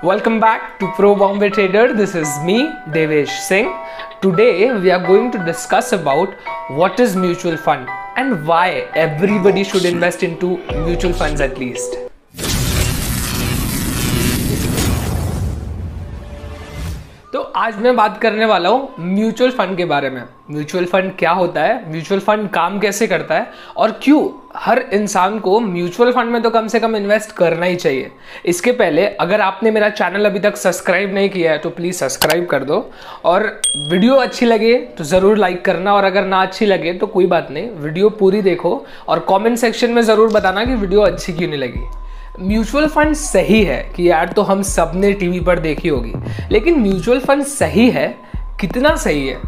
Welcome back to Pro Bombay Trader. This is me, Devesh Singh. Today we are going to discuss about what is mutual fund and why everybody should invest into mutual funds at least. तो आज मैं बात करने वाला हूँ mutual fund के बारे में। म्यूचुअल फंड क्या होता है, म्यूचुअल फंड काम कैसे करता है और क्यों हर इंसान को म्यूचुअल फंड में तो कम से कम इन्वेस्ट करना ही चाहिए। इसके पहले अगर आपने मेरा चैनल अभी तक सब्सक्राइब नहीं किया है तो प्लीज़ सब्सक्राइब कर दो और वीडियो अच्छी लगे तो ज़रूर लाइक करना, और अगर ना अच्छी लगे तो कोई बात नहीं, वीडियो पूरी देखो और कमेंट सेक्शन में ज़रूर बताना कि वीडियो अच्छी क्यों नहीं लगी। म्यूचुअल फंड सही है कि यार तो हम सब ने टीवी पर देखी होगी, लेकिन म्यूचुअल फंड सही है, कितना सही है?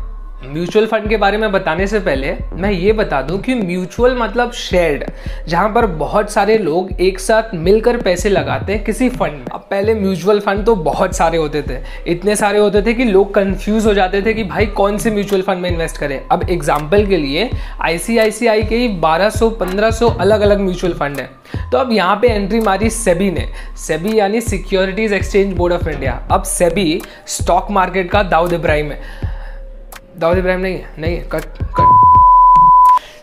म्यूचुअल फंड के बारे में बताने से पहले मैं ये बता दूं कि म्यूचुअल मतलब शेयर्ड, जहां पर बहुत सारे लोग एक साथ मिलकर पैसे लगाते हैं किसी फंड में। अब पहले म्यूचुअल फंड तो बहुत सारे होते थे, इतने सारे होते थे कि लोग कंफ्यूज हो जाते थे कि भाई कौन से म्यूचुअल फंड में इन्वेस्ट करें। अब एग्जाम्पल के लिए ICICI के ही 1200-1500 अलग अलग म्यूचुअल फंड है। तो अब यहाँ पे एंट्री मारी सेबी ने, सेबी यानी securities exchange board of India. अब सेबी स्टॉक मार्केट का दाऊद इब्राहिम है, दाऊद इब्राहिम नहीं है, कट।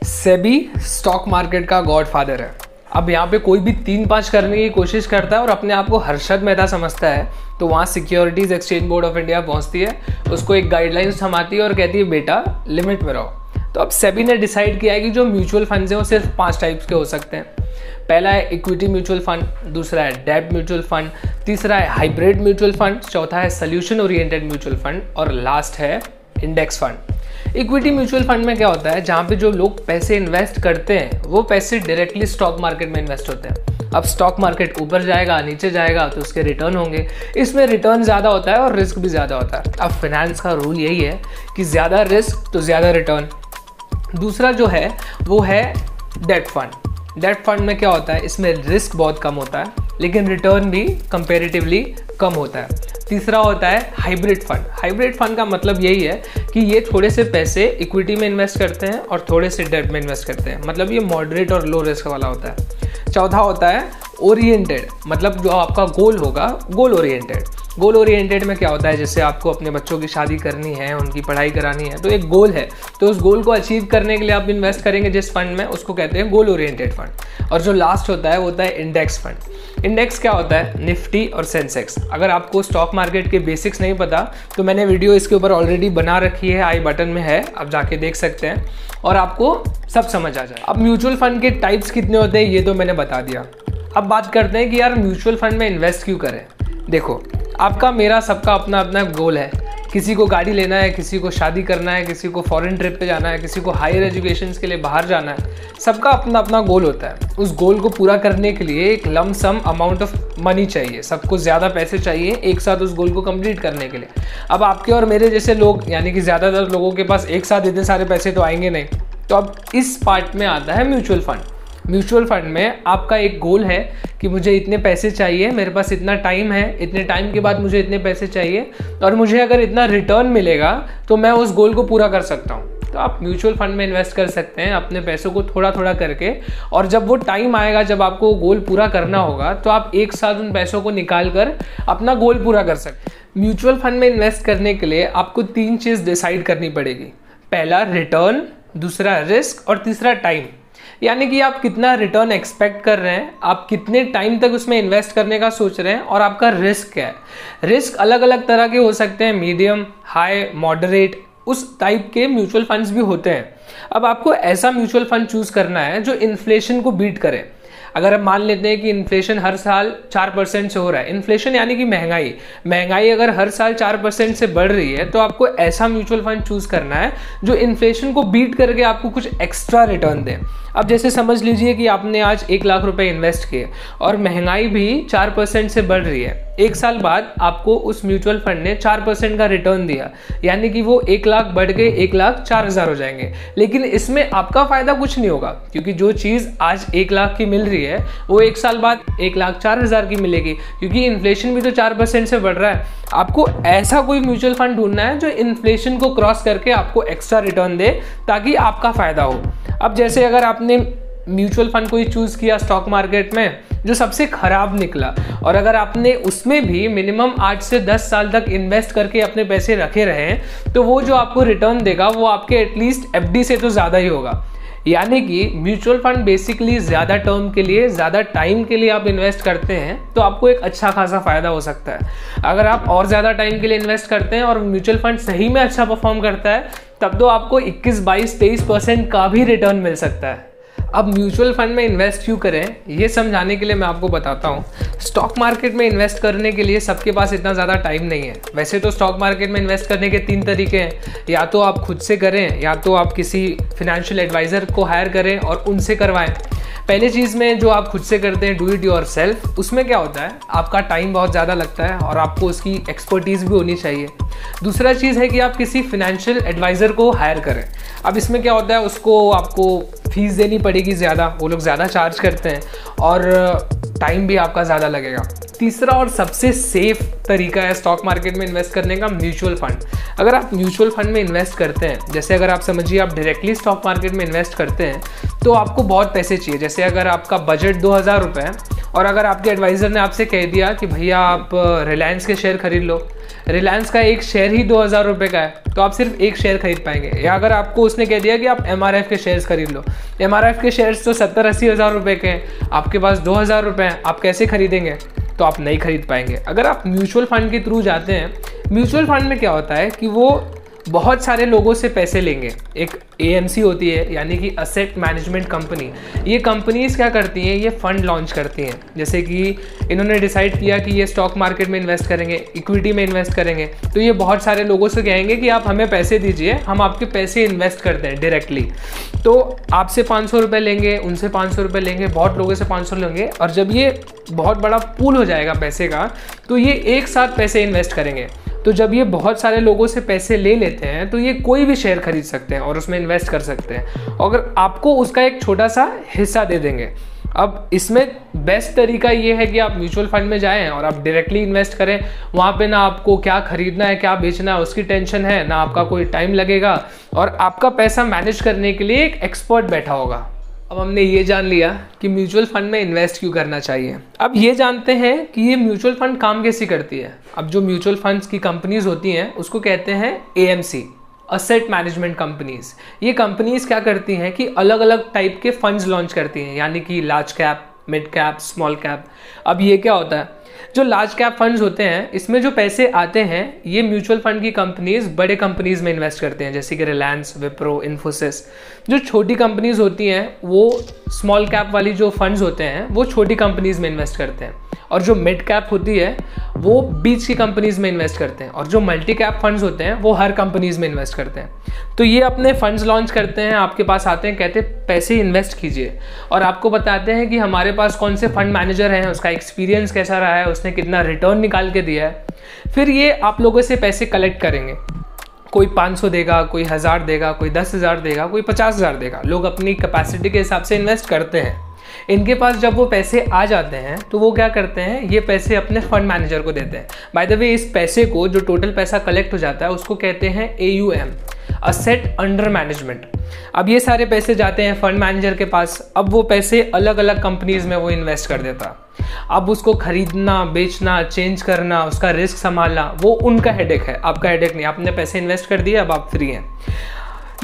सेबी स्टॉक मार्केट का गॉडफादर है। अब यहाँ पे कोई भी 3-5 करने की कोशिश करता है और अपने आप को हर्षद मेहता समझता है, तो वहाँ securities exchange board of India पहुँचती है, उसको एक गाइडलाइंस थमाती है और कहती है बेटा लिमिट में रहो। तो अब सेबी ने डिसाइड किया है कि जो म्यूचुअल फंड्स हैं वो सिर्फ 5 टाइप्स के हो सकते हैं। पहला है इक्विटी म्यूचुअल फंड, दूसरा है डेब्ट म्यूचुअल फंड, तीसरा है हाइब्रिड म्यूचुअल फंड, चौथा है सोल्यूशन ओरिएंटेड म्यूचुअल फंड और लास्ट है index fund. Equity mutual fund में क्या होता है, जहाँ पे जो लोग पैसे इन्वेस्ट करते हैं वो पैसे डायरेक्टली स्टॉक मार्केट में इन्वेस्ट होते हैं। अब स्टॉक मार्केट ऊपर जाएगा नीचे जाएगा तो उसके रिटर्न होंगे, इसमें रिटर्न ज़्यादा होता है और रिस्क भी ज़्यादा होता है। अब फाइनेंस का रूल यही है कि ज़्यादा रिस्क तो ज़्यादा रिटर्न। दूसरा जो है वो है डेब्ट फंड। डेब्ट फंड में क्या होता है, इसमें रिस्क बहुत कम होता है लेकिन रिटर्न भी कंपेरेटिवली कम होता है। तीसरा होता है हाइब्रिड फंड। हाइब्रिड फंड का मतलब यही है कि ये थोड़े से पैसे इक्विटी में इन्वेस्ट करते हैं और थोड़े से डेब्ट में इन्वेस्ट करते हैं, मतलब ये मॉडरेट और लो रिस्क वाला होता है। चौथा होता है ओरिएंटेड, मतलब जो आपका गोल होगा गोल ओरिएंटेड। गोल ओरिएंटेड में क्या होता है, जैसे आपको अपने बच्चों की शादी करनी है, उनकी पढ़ाई करानी है, तो एक गोल है, तो उस गोल को अचीव करने के लिए आप इन्वेस्ट करेंगे जिस फंड में, उसको कहते हैं गोल ओरिएंटेड फंड। और जो लास्ट होता है वो होता है इंडेक्स फंड। इंडेक्स क्या होता है, निफ्टी और सेंसेक्स। अगर आपको स्टॉक मार्केट के बेसिक्स नहीं पता तो मैंने वीडियो इसके ऊपर ऑलरेडी बना रखी है, आई बटन में है, आप जाके देख सकते हैं और आपको सब समझ आ जाए। अब म्यूचुअल फंड के टाइप्स कितने होते हैं ये तो मैंने बता दिया। अब बात करते हैं कि यार म्यूचुअल फंड में इन्वेस्ट क्यों करें। देखो, आपका मेरा सबका अपना अपना गोल है। किसी को गाड़ी लेना है, किसी को शादी करना है, किसी को फॉरेन ट्रिप पे जाना है, किसी को हायर एजुकेशन के लिए बाहर जाना है। सबका अपना अपना गोल होता है। उस गोल को पूरा करने के लिए एक lump sum amount of money चाहिए, सबको ज़्यादा पैसे चाहिए एक साथ उस गोल को कंप्लीट करने के लिए। अब आपके और मेरे जैसे लोग यानी कि ज़्यादातर लोगों के पास एक साथ इतने सारे पैसे तो आएंगे नहीं। तो अब इस पार्ट में आता है म्यूचुअल फंड। म्यूचुअल फंड में आपका एक गोल है कि मुझे इतने पैसे चाहिए, मेरे पास इतना टाइम है, इतने टाइम के बाद मुझे इतने पैसे चाहिए और मुझे अगर इतना रिटर्न मिलेगा तो मैं उस गोल को पूरा कर सकता हूँ। तो आप म्यूचुअल फंड में इन्वेस्ट कर सकते हैं अपने पैसों को थोड़ा थोड़ा करके, और जब वो टाइम आएगा जब आपको गोल पूरा करना होगा तो आप एक साथ उन पैसों को निकाल कर अपना गोल पूरा कर सकते हैं। म्यूचुअल फंड में इन्वेस्ट करने के लिए आपको 3 चीज़ डिसाइड करनी पड़ेगी। पहला रिटर्न, दूसरा रिस्क और तीसरा टाइम। यानी कि आप कितना रिटर्न एक्सपेक्ट कर रहे हैं, आप कितने टाइम तक उसमें इन्वेस्ट करने का सोच रहे हैं और आपका रिस्क क्या है। रिस्क अलग अलग तरह के हो सकते हैं, मीडियम, हाई, मॉडरेट, उस टाइप के म्यूचुअल फंड्स भी होते हैं। अब आपको ऐसा म्यूचुअल फंड चूज करना है जो इन्फ्लेशन को बीट करे। अगर हम मान लेते हैं कि इन्फ्लेशन हर साल 4% से हो रहा है, इन्फ्लेशन यानी कि महंगाई अगर हर साल 4% से बढ़ रही है तो आपको ऐसा म्यूचुअल फंड चूज करना है जो इन्फ्लेशन को बीट करके आपको कुछ एक्स्ट्रा रिटर्न दे। अब जैसे समझ लीजिए कि आपने आज 1 लाख रुपए इन्वेस्ट किए और महंगाई भी 4% से बढ़ रही है। 1 साल बाद आपको उस म्यूचुअल फंड ने 4% का रिटर्न दिया, यानी कि वो 1 लाख बढ़ के 1,04,000 हो जाएंगे। लेकिन इसमें आपका फायदा कुछ नहीं होगा, क्योंकि जो चीज़ आज 1 लाख की मिल रही है वो 1 साल बाद 1,04,000 की मिलेगी, क्योंकि इन्फ्लेशन भी तो 4% से बढ़ रहा है। आपको ऐसा कोई म्यूचुअल फंड ढूंढना है जो इन्फ्लेशन को क्रॉस करके आपको एक्स्ट्रा रिटर्न दे ताकि आपका फायदा हो। अब जैसे अगर आपने म्यूचुअल फंड कोई चूज़ किया स्टॉक मार्केट में जो सबसे खराब निकला, और अगर आपने उसमें भी मिनिमम 8 से 10 साल तक इन्वेस्ट करके अपने पैसे रखे रहे, तो वो जो आपको रिटर्न देगा वो आपके एटलीस्ट एफडी से तो ज़्यादा ही होगा। यानी कि म्यूचुअल फंड बेसिकली ज़्यादा टर्म के लिए, ज़्यादा टाइम के लिए आप इन्वेस्ट करते हैं तो आपको एक अच्छा खासा फ़ायदा हो सकता है। अगर आप और ज़्यादा टाइम के लिए इन्वेस्ट करते हैं और म्यूचुअल फंड सही में अच्छा परफॉर्म करता है, तब तो आपको 21, 22, 23% का भी रिटर्न मिल सकता है। अब म्यूचुअल फंड में इन्वेस्ट क्यों करें, ये समझाने के लिए मैं आपको बताता हूँ। स्टॉक मार्केट में इन्वेस्ट करने के लिए सबके पास इतना ज़्यादा टाइम नहीं है। वैसे तो स्टॉक मार्केट में इन्वेस्ट करने के 3 तरीके हैं, या तो आप खुद से करें, या तो आप किसी फिनेंशियल एडवाइज़र को हायर करें और उनसे करवाएं। पहली चीज़ में जो आप खुद से करते हैं, डू इट योर सेल्फ, उसमें क्या होता है, आपका टाइम बहुत ज़्यादा लगता है और आपको उसकी एक्सपर्टीज़ भी होनी चाहिए। दूसरा चीज़ है कि आप किसी फिनेंशियल एडवाइज़र को हायर करें। अब इसमें क्या होता है, उसको आपको फीस देनी पड़ेगी ज़्यादा, वो लोग ज़्यादा चार्ज करते हैं और टाइम भी आपका ज़्यादा लगेगा। तीसरा और सबसे सेफ तरीका है स्टॉक मार्केट में इन्वेस्ट करने का, म्यूचुअल फंड। अगर आप म्यूचुअल फंड में इन्वेस्ट करते हैं, जैसे अगर आप समझिए आप डायरेक्टली स्टॉक मार्केट में इन्वेस्ट करते हैं, तो आपको बहुत पैसे चाहिए। जैसे अगर आपका बजट 2000 रुपये है और अगर आपके एडवाइज़र ने आपसे कह दिया कि भैया आप रिलायंस के शेयर खरीद लो, रिलायंस का एक शेयर ही 2000 रुपये का है, तो आप सिर्फ एक शेयर खरीद पाएंगे। या अगर आपको उसने कह दिया कि आप MRF के शेयर्स खरीद लो, MRF के शेयर्स तो 70-80 हज़ार रुपये के हैं, आपके पास 2000 रुपये हैं, आप कैसे खरीदेंगे, तो आप नहीं खरीद पाएंगे। अगर आप म्यूचुअल फंड के थ्रू जाते हैं, म्यूचुअल फंड में क्या होता है कि वो बहुत सारे लोगों से पैसे लेंगे। एक AMC होती है, यानी कि असेट मैनेजमेंट कंपनी। ये कंपनीज क्या करती हैं, ये फंड लॉन्च करती हैं। जैसे कि इन्होंने डिसाइड किया कि ये स्टॉक मार्केट में इन्वेस्ट करेंगे, इक्विटी में इन्वेस्ट करेंगे, तो ये बहुत सारे लोगों से कहेंगे कि आप हमें पैसे दीजिए, हम आपके पैसे इन्वेस्ट करते हैं डायरेक्टली। तो आपसे 500 रुपये लेंगे, उनसे 500 रुपये लेंगे, बहुत लोगों से 500 लेंगे, और जब ये बहुत बड़ा पूल हो जाएगा पैसे का, तो ये एक साथ पैसे इन्वेस्ट करेंगे। तो जब ये बहुत सारे लोगों से पैसे ले लेते हैं, तो ये कोई भी शेयर खरीद सकते हैं और उसमें इन्वेस्ट कर सकते हैं, अगर आपको उसका एक छोटा सा हिस्सा दे देंगे। अब इसमें बेस्ट तरीका ये है कि आप म्यूचुअल फंड में जाएं और आप डायरेक्टली इन्वेस्ट करें। वहाँ पे ना आपको क्या खरीदना है, क्या बेचना है, उसकी टेंशन है, ना आपका कोई टाइम लगेगा, और आपका पैसा मैनेज करने के लिए एक एक्सपर्ट बैठा होगा। अब हमने ये जान लिया कि म्यूचुअल फंड में इन्वेस्ट क्यों करना चाहिए। अब ये जानते हैं कि ये म्यूचुअल फंड काम कैसे करती है। अब जो म्यूचुअल फंड्स की कंपनीज होती हैं उसको कहते हैं AMC, असेट मैनेजमेंट कंपनीज। ये कंपनीज क्या करती हैं कि अलग अलग टाइप के फंड्स लॉन्च करती हैं, यानी कि large cap, mid cap, small cap. अब ये क्या होता है, जो लार्ज कैप फंड्स होते हैं, इसमें जो पैसे आते हैं, ये म्यूचुअल फंड की कंपनीज बड़े कंपनीज में इन्वेस्ट करते हैं, जैसे कि रिलायंस, विप्रो, इन्फोसिस। जो छोटी कंपनीज होती हैं, वो स्मॉल कैप वाली जो फंड्स होते हैं, वो छोटी कंपनीज में इन्वेस्ट करते हैं, और जो मिड कैप होती है वो बीच की कंपनीज में इन्वेस्ट करते हैं, और जो मल्टी कैप फंड्स होते हैं वो हर कंपनीज में इन्वेस्ट करते हैं। तो ये अपने फंड्स लॉन्च करते हैं, आपके पास आते हैं, कहते हैं पैसे इन्वेस्ट कीजिए, और आपको बताते हैं कि हमारे पास कौन से फंड मैनेजर हैं, उसका एक्सपीरियंस कैसा रहा है, उसने कितना रिटर्न निकाल के दिया है। फिर ये आप लोगों से पैसे कलेक्ट करेंगे। कोई 500 देगा, कोई 1000 देगा, कोई 10,000 देगा, कोई 50,000 देगा। लोग अपनी कैपेसिटी के हिसाब से इन्वेस्ट करते हैं। इनके पास जब वो पैसे आ जाते हैं तो वो क्या करते हैं, ये पैसे अपने फंड मैनेजर को देते हैं। बाय द वे, इस पैसे को, जो टोटल पैसा कलेक्ट हो जाता है, उसको कहते हैं AUM, असेट अंडर मैनेजमेंट। अब ये सारे पैसे जाते हैं फंड मैनेजर के पास। अब वो पैसे अलग अलग कंपनीज में वो इन्वेस्ट कर देता। अब उसको खरीदना, बेचना, चेंज करना, उसका रिस्क संभालना, वो उनका हेडेक है, आपका हेडेक नहीं। आपने पैसे इन्वेस्ट कर दिए, अब आप फ्री हैं।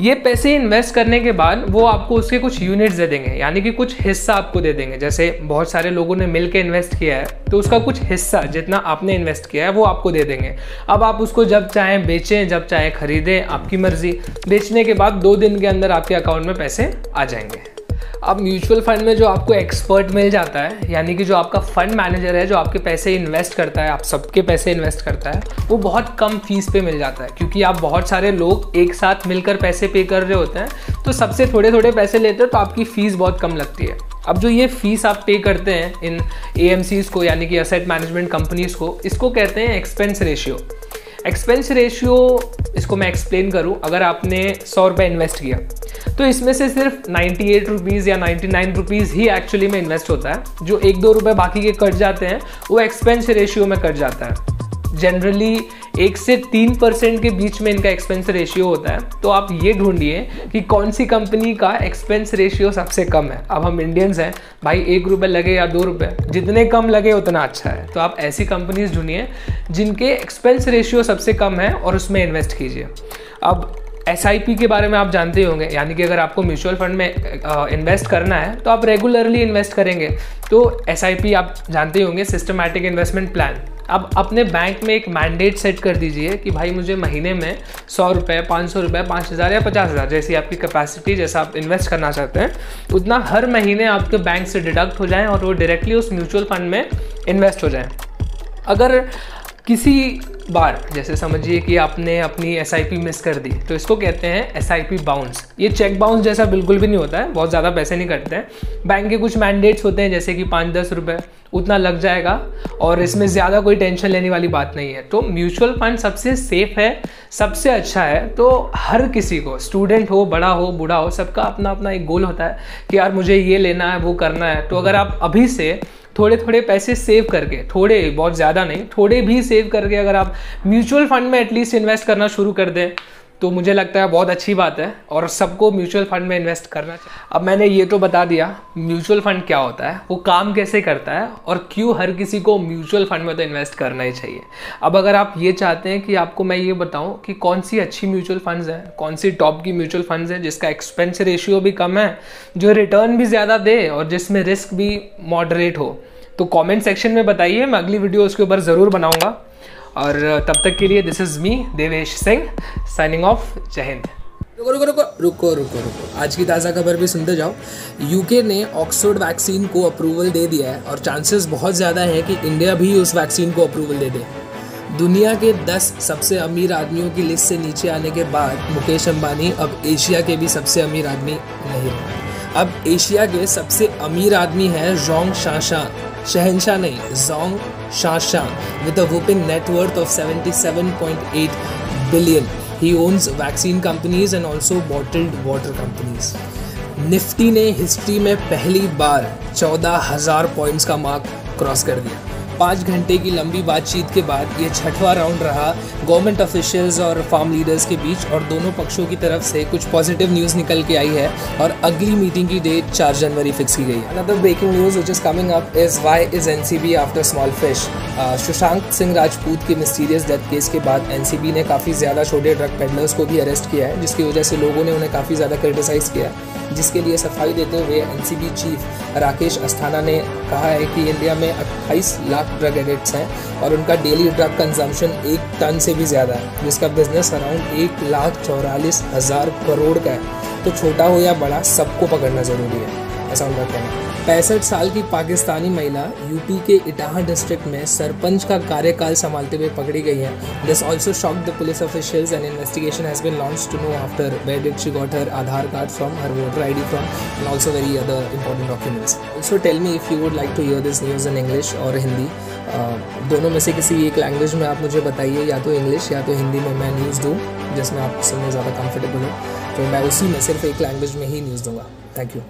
ये पैसे इन्वेस्ट करने के बाद वो आपको उसके कुछ यूनिट्स दे देंगे, यानी कि कुछ हिस्सा आपको दे देंगे। जैसे बहुत सारे लोगों ने मिलकर इन्वेस्ट किया है, तो उसका कुछ हिस्सा, जितना आपने इन्वेस्ट किया है, वो आपको दे देंगे। अब आप उसको जब चाहें बेचें, जब चाहें खरीदें, आपकी मर्जी। बेचने के बाद 2 दिन के अंदर आपके अकाउंट में पैसे आ जाएंगे। अब म्यूचुअल फंड में जो आपको एक्सपर्ट मिल जाता है, यानी कि जो आपका फंड मैनेजर है, जो आपके पैसे इन्वेस्ट करता है, आप सबके पैसे इन्वेस्ट करता है, वो बहुत कम फीस पे मिल जाता है, क्योंकि आप बहुत सारे लोग एक साथ मिलकर पैसे पे कर रहे होते हैं, तो सबसे थोड़े थोड़े पैसे लेते हो, तो आपकी फ़ीस बहुत कम लगती है। अब जो ये फीस आप पे करते हैं इन AMCs को, यानी कि असेट मैनेजमेंट कंपनीज को, इसको कहते हैं एक्सपेंस रेशियो। एक्सपेंस रेशियो, इसको मैं एक्सप्लेन करूं, अगर आपने 100 रुपये इन्वेस्ट किया, तो इसमें से सिर्फ 98 रुपीज़ या 99 रुपीज़ ही एक्चुअली में इन्वेस्ट होता है। जो 1-2 रुपये बाकी के कट जाते हैं, वो एक्सपेंस रेशियो में कट जाता है। जनरली 1 से 3% के बीच में इनका एक्सपेंस रेशियो होता है। तो आप ये ढूंढिए कि कौन सी कंपनी का एक्सपेंस रेशियो सबसे कम है। अब हम इंडियंस हैं भाई, 1 रुपये लगे या 2 रुपये, जितने कम लगे उतना अच्छा है। तो आप ऐसी कंपनीज ढूंढिए जिनके एक्सपेंस रेशियो सबसे कम है और उसमें इन्वेस्ट कीजिए। अब SIP के बारे में आप जानते ही होंगे, यानी कि अगर आपको म्यूचुअल फंड में इन्वेस्ट करना है तो आप रेगुलरली इन्वेस्ट करेंगे। तो SIP आप जानते ही होंगे, सिस्टमैटिक इन्वेस्टमेंट प्लान। अब अपने बैंक में एक मैंडेट सेट कर दीजिए कि भाई मुझे महीने में 100 रुपये, 500 रुपये, 5000 या 50,000, जैसी आपकी कैपेसिटी, जैसा आप इन्वेस्ट करना चाहते हैं उतना हर महीने आपके बैंक से डिडक्ट हो जाए और वो डायरेक्टली उस म्यूचुअल फंड में इन्वेस्ट हो जाए। अगर किसी बार जैसे समझिए कि आपने अपनी SIP मिस कर दी, तो इसको कहते हैं SIP बाउंस। ये चेक बाउंस जैसा बिल्कुल भी नहीं होता है, बहुत ज़्यादा पैसे नहीं कटते हैं। बैंक के कुछ मैंडेट्स होते हैं जैसे कि 5-10 रुपये, उतना लग जाएगा और इसमें ज़्यादा कोई टेंशन लेने वाली बात नहीं है। तो म्यूचुअल फंड सबसे सेफ है, सबसे अच्छा है। तो हर किसी को, स्टूडेंट हो, बड़ा हो, बूढ़ा हो, सबका अपना अपना एक गोल होता है कि यार मुझे ये लेना है, वो करना है। तो अगर आप अभी से थोड़े थोड़े पैसे सेव करके, थोड़े, बहुत ज़्यादा नहीं, थोड़े भी सेव करके अगर आप म्यूचुअल फंड में एटलीस्ट इन्वेस्ट करना शुरू कर दें तो मुझे लगता है बहुत अच्छी बात है और सबको म्यूचुअल फंड में इन्वेस्ट करना चाहिए। अब मैंने ये तो बता दिया म्यूचुअल फंड क्या होता है, वो काम कैसे करता है और क्यों हर किसी को म्यूचुअल फंड में तो इन्वेस्ट करना ही चाहिए। अब अगर आप ये चाहते हैं कि आपको मैं ये बताऊं कि कौन सी अच्छी म्यूचुअल फंड्स हैं, कौन सी टॉप की म्यूचुअल फंड्स हैं जिसका एक्सपेंस रेशियो भी कम है, जो रिटर्न भी ज़्यादा दे और जिसमें रिस्क भी मॉडरेट हो, तो कमेंट सेक्शन में बताइए। मैं अगली वीडियो उसके ऊपर ज़रूर बनाऊंगा। और तब तक के लिए this is me Devesh Singh signing off. जय हिंद। रुको। आज की ताज़ा खबर भी सुनते जाओ। यूके ने ऑक्सफोर्ड वैक्सीन को अप्रूवल दे दिया है और चांसेस बहुत ज़्यादा है कि इंडिया भी उस वैक्सीन को अप्रूवल दे दे। दुनिया के 10 सबसे अमीर आदमियों की लिस्ट से नीचे आने के बाद मुकेश अंबानी अब एशिया के भी सबसे अमीर आदमी नहीं रहे। अब एशिया के सबसे अमीर आदमी है जोंग शाशा, शहंशाह नहीं, Jong Sasha, with a whopping net worth of 77.8 billion. He owns vaccine companies and also bottled water companies. Nifty ने हिस्ट्री में पहली बार 14,000 पॉइंट्स का मार्क क्रॉस कर दिया। 5 घंटे की लंबी बातचीत के बाद ये 6वां राउंड रहा गवर्नमेंट ऑफिशियल्स और फार्म लीडर्स के बीच और दोनों पक्षों की तरफ से कुछ पॉजिटिव न्यूज़ निकल के आई है और अगली मीटिंग की डेट 4 जनवरी फिक्स की गई है। Another breaking news which is coming up is why is NCB after small fish? Sushant Singh Rajput की मिस्टीरियस डेथ केस के बाद NCB ने काफ़ी ज़्यादा छोटे ड्रग पेडलर्स को भी अरेस्ट किया है, जिसकी वजह से लोगों ने उन्हें काफ़ी ज़्यादा क्रिटिसाइज़ किया, जिसके लिए सफाई देते हुए NCB चीफ राकेश अस्थाना ने कहा है कि इंडिया में 28 लाख ड्रग एडिक्ट्स हैं और उनका डेली ड्रग कंजम्पशन 1 टन से भी ज़्यादा है, जिसका बिजनेस अराउंड 1,44,000 करोड़ का है। तो छोटा हो या बड़ा, सबको पकड़ना ज़रूरी है, ऐसा उनका कहना है। 65 साल की पाकिस्तानी महिला यूपी के इटाहा डिस्ट्रिक्ट में सरपंच का कार्यकाल संभालते हुए पकड़ी गई है। This also shocked the police officials and investigation has been launched to know after where did she got her Aadhaar card from, her voter ID from and also very other important documents. Also tell me if you would like to hear this news in English और हिंदी, दोनों में से किसी एक language में आप मुझे बताइए, या तो इंग्लिश या तो हिंदी में मैं न्यूज़ दूँ जिसमें आप सुनने ज़्यादा कंफर्टेबल हो, तो मैं उसी में सिर्फ एक लैंग्वेज में ही न्यूज़ दूँगा। Thank you.